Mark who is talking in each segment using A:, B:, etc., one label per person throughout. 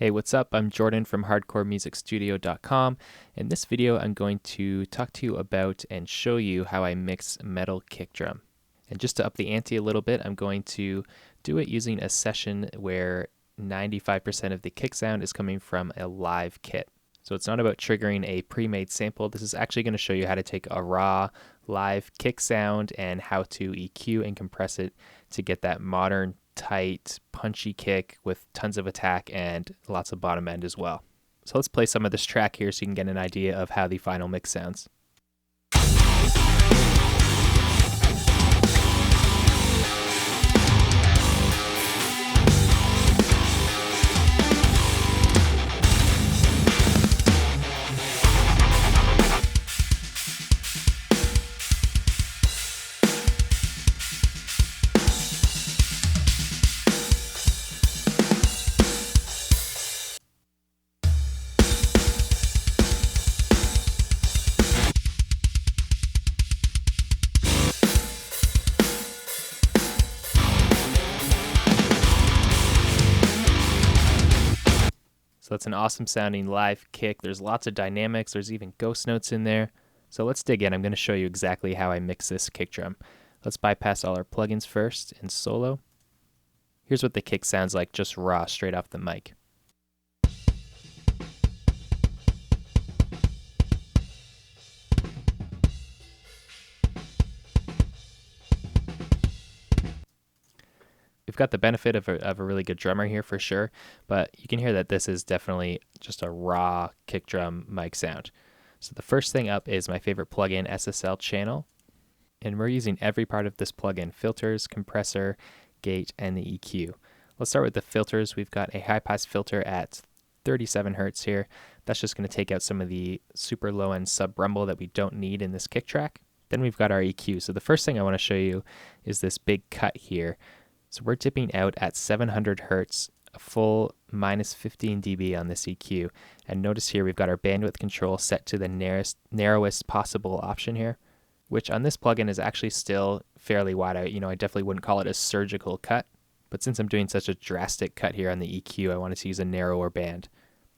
A: Hey, what's up? I'm Jordan from hardcoremusicstudio.com. In this video, I'm going to talk to you about and show you how I mix metal kick drum. And just to up the ante a little bit, I'm going to do it using a session where 95% of the kick sound is coming from a live kit. So it's not about triggering a pre-made sample. This is actually going to show you how to take a raw live kick sound and how to EQ and compress it to get that modern, tight, punchy kick with tons of attack and lots of bottom end as well. So let's play some of this track here so you can get an idea of how the final mix sounds. So that's an awesome sounding live kick. There's lots of dynamics. There's even ghost notes in there. So let's dig in. I'm going to show you exactly how I mix this kick drum. Let's bypass all our plugins first in solo. Here's what the kick sounds like just raw, straight off the mic. We've got the benefit of a really good drummer here for sure, but you can hear that this is definitely just a raw kick drum mic sound. So the first thing up is my favorite plugin, SSL Channel, and we're using every part of this plugin: filters, compressor, gate, and the EQ. Let's start with the filters. We've got a high pass filter at 37 hertz here. That's just going to take out some of the super low end sub rumble that we don't need in this kick track. Then we've got our EQ. So the first thing I want to show you is this big cut here. So we're dipping out at 700 hertz, a full minus 15 dB on this EQ. And notice here we've got our bandwidth control set to the narrowest possible option here, which on this plugin is actually still fairly wide. I definitely wouldn't call it a surgical cut, but since I'm doing such a drastic cut here on the EQ, I wanted to use a narrower band.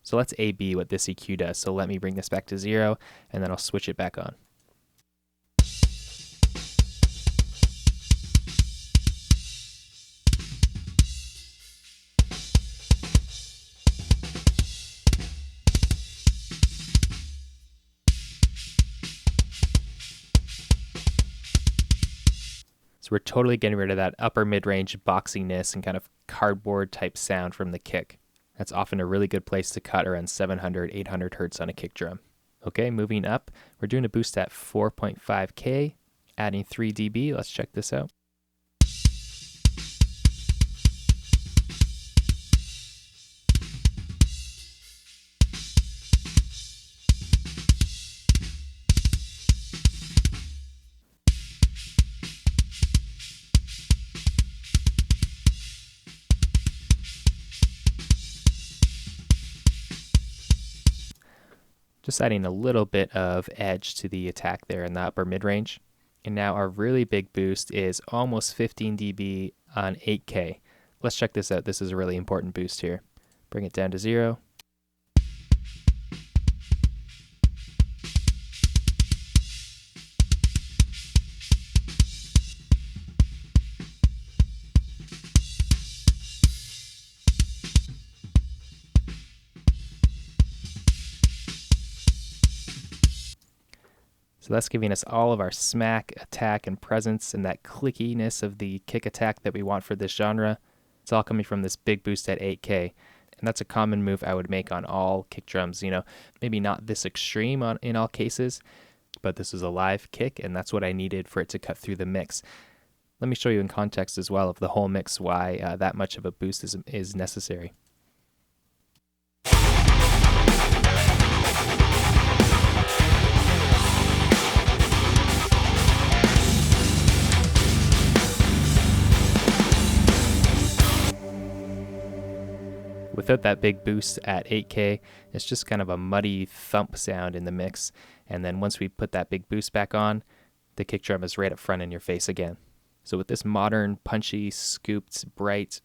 A: So let's A/B what this EQ does. So let me bring this back to 0, and then I'll switch it back on. So we're totally getting rid of that upper mid-range boxiness and kind of cardboard type sound from the kick. That's often a really good place to cut around 700, 800 hertz on a kick drum. Okay, moving up, we're doing a boost at 4.5K, adding 3 dB. Let's check this out. Just adding a little bit of edge to the attack there in the upper mid-range. And now our really big boost is almost 15 dB on 8K. Let's check this out. This is a really important boost here. Bring it down to 0. So that's giving us all of our smack, attack, and presence, and that clickiness of the kick attack that we want for this genre. It's all coming from this big boost at 8K. And that's a common move I would make on all kick drums. Maybe not this extreme in all cases, but this is a live kick, and that's what I needed for it to cut through the mix. Let me show you in context as well of the whole mix why that much of a boost is necessary. Without that big boost at 8K, it's just kind of a muddy thump sound in the mix. And then once we put that big boost back on, the kick drum is right up front in your face again. So with this modern, punchy, scooped, bright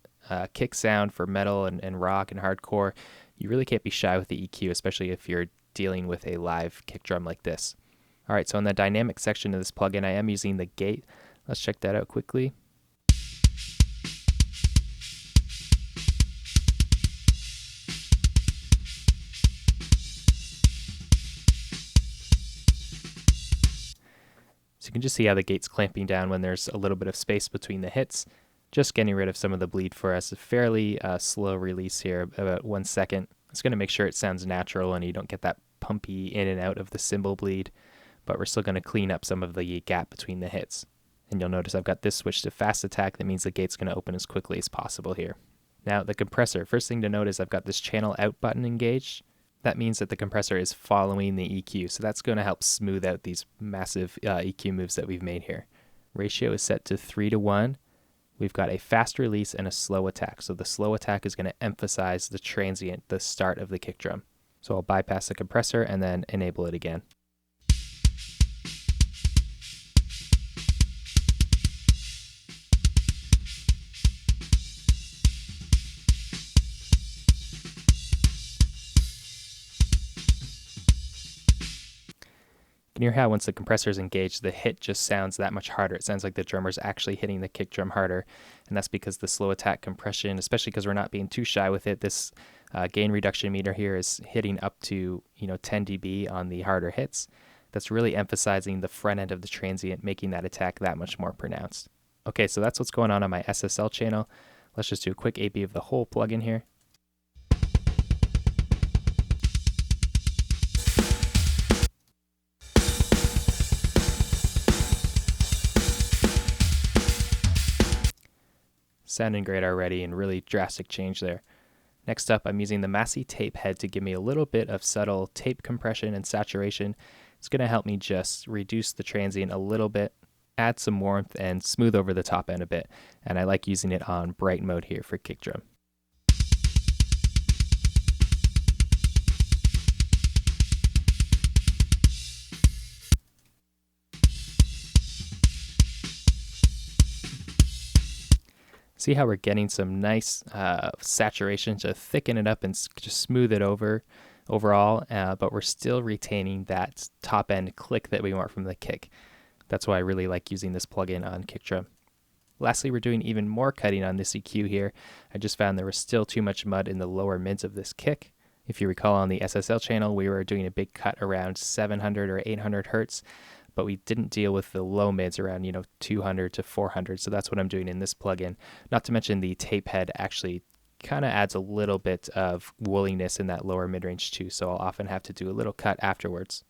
A: kick sound for metal and rock and hardcore, You really can't be shy with the EQ, especially if you're dealing with a live kick drum like this. All right, so in the dynamic section of this plugin, I am using the gate. Let's check that out quickly. So you can just see how the gate's clamping down when there's a little bit of space between the hits, just getting rid of some of the bleed for us. A fairly slow release here, about 1 second. It's going to make sure it sounds natural and you don't get that pumpy in and out of the cymbal bleed, but we're still going to clean up some of the gap between the hits. And you'll notice I've got this switch to fast attack. That means the gate's going to open as quickly as possible here. Now the compressor, first thing to note is I've got this channel out button engaged. That means that the compressor is following the EQ, so that's going to help smooth out these massive EQ moves that we've made here. Ratio is set to 3:1. We've got a fast release and a slow attack. So the slow attack is going to emphasize the transient, the start of the kick drum. So I'll bypass the compressor and then enable it again. You can hear how once the compressor is engaged, the hit just sounds that much harder. It sounds like the drummer's actually hitting the kick drum harder, and that's because the slow attack compression, especially because we're not being too shy with it, this gain reduction meter here is hitting up to 10 dB on the harder hits. That's really emphasizing the front end of the transient, making that attack that much more pronounced. Okay, so that's what's going on my SSL channel. Let's just do a quick AB of the whole plugin here. Sounding great already, and really drastic change there. Next up, I'm using the Massey tape head to give me a little bit of subtle tape compression and saturation. It's going to help me just reduce the transient a little bit, add some warmth, and smooth over the top end a bit. And I like using it on bright mode here for kick drum. See how we're getting some nice saturation to thicken it up and just smooth it overall, but we're still retaining that top end click that we want from the kick. That's why I really like using this plugin on kick drum. Lastly, we're doing even more cutting on this EQ here. I just found there was still too much mud in the lower mids of this kick. If you recall on the SSL channel, we were doing a big cut around 700 or 800 hertz, but we didn't deal with the low mids around 200 to 400. So that's what I'm doing in this plugin. Not to mention the tape head actually kind of adds a little bit of woolliness in that lower mid range too. So I'll often have to do a little cut afterwards.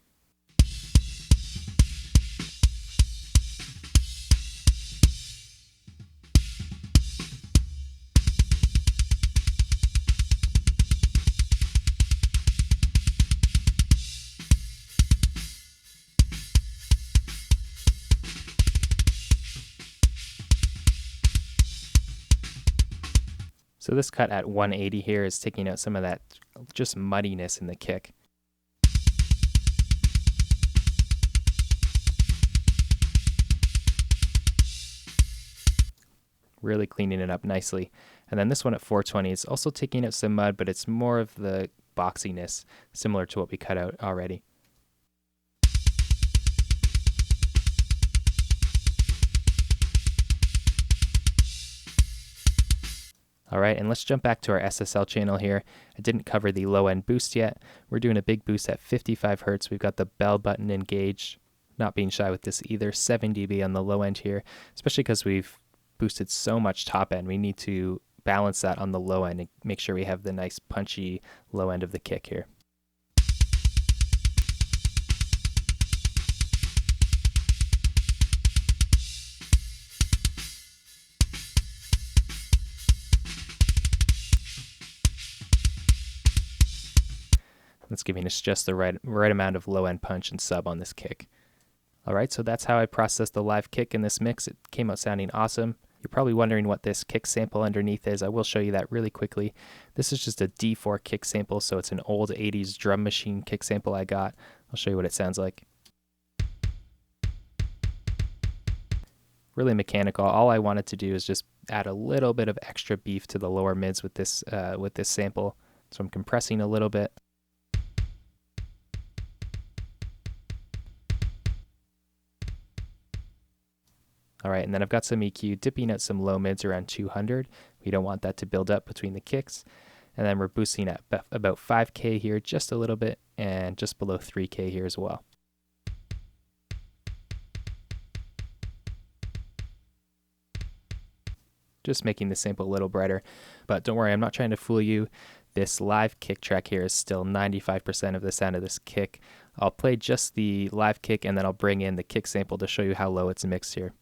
A: So this cut at 180 here is taking out some of that just muddiness in the kick. Really cleaning it up nicely. And then this one at 420 is also taking out some mud, but it's more of the boxiness, similar to what we cut out already. All right, and let's jump back to our SSL channel here. I didn't cover the low end boost yet. We're doing a big boost at 55 hertz. We've got the bell button engaged. Not being shy with this either. 7 dB on the low end here, especially because we've boosted so much top end. We need to balance that on the low end and make sure we have the nice punchy low end of the kick here. That's giving us just the right amount of low end punch and sub on this kick. All right, so that's how I processed the live kick in this mix. It came out sounding awesome. You're probably wondering what this kick sample underneath is. I will show you that really quickly. This is just a D4 kick sample, so it's an old 80s drum machine kick sample I got. I'll show you what it sounds like. Really mechanical. All I wanted to do is just add a little bit of extra beef to the lower mids with this sample. So I'm compressing a little bit. All right, and then I've got some EQ, dipping out some low mids around 200. We don't want that to build up between the kicks. And then we're boosting at about 5K here, just a little bit, and just below 3K here as well. Just making the sample a little brighter. But don't worry, I'm not trying to fool you. This live kick track here is still 95% of the sound of this kick. I'll play just the live kick, and then I'll bring in the kick sample to show you how low it's mixed here.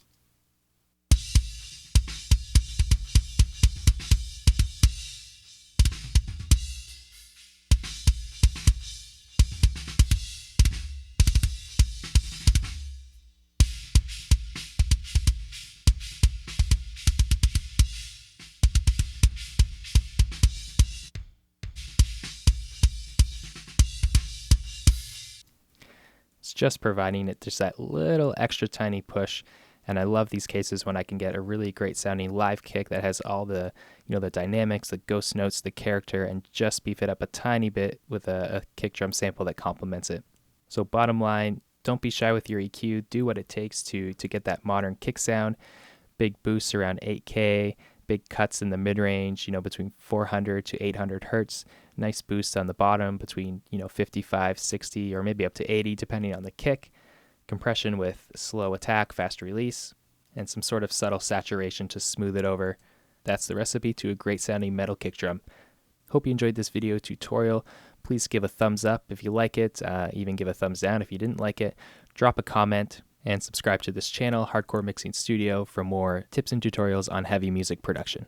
A: It's just providing it just that little extra tiny push. And I love these cases when I can get a really great sounding live kick that has all the, the dynamics, the ghost notes, the character, and just beef it up a tiny bit with a kick drum sample that complements it. So bottom line, don't be shy with your EQ. Do what it takes to get that modern kick sound. Big boosts around 8K, big cuts in the mid-range, between 400 to 800 hertz. Nice boost on the bottom between, 55, 60, or maybe up to 80, depending on the kick. Compression with slow attack, fast release, and some sort of subtle saturation to smooth it over. That's the recipe to a great sounding metal kick drum. Hope you enjoyed this video tutorial. Please give a thumbs up if you like it, even give a thumbs down if you didn't like it. Drop a comment and subscribe to this channel, Hardcore Mixing Studio, for more tips and tutorials on heavy music production.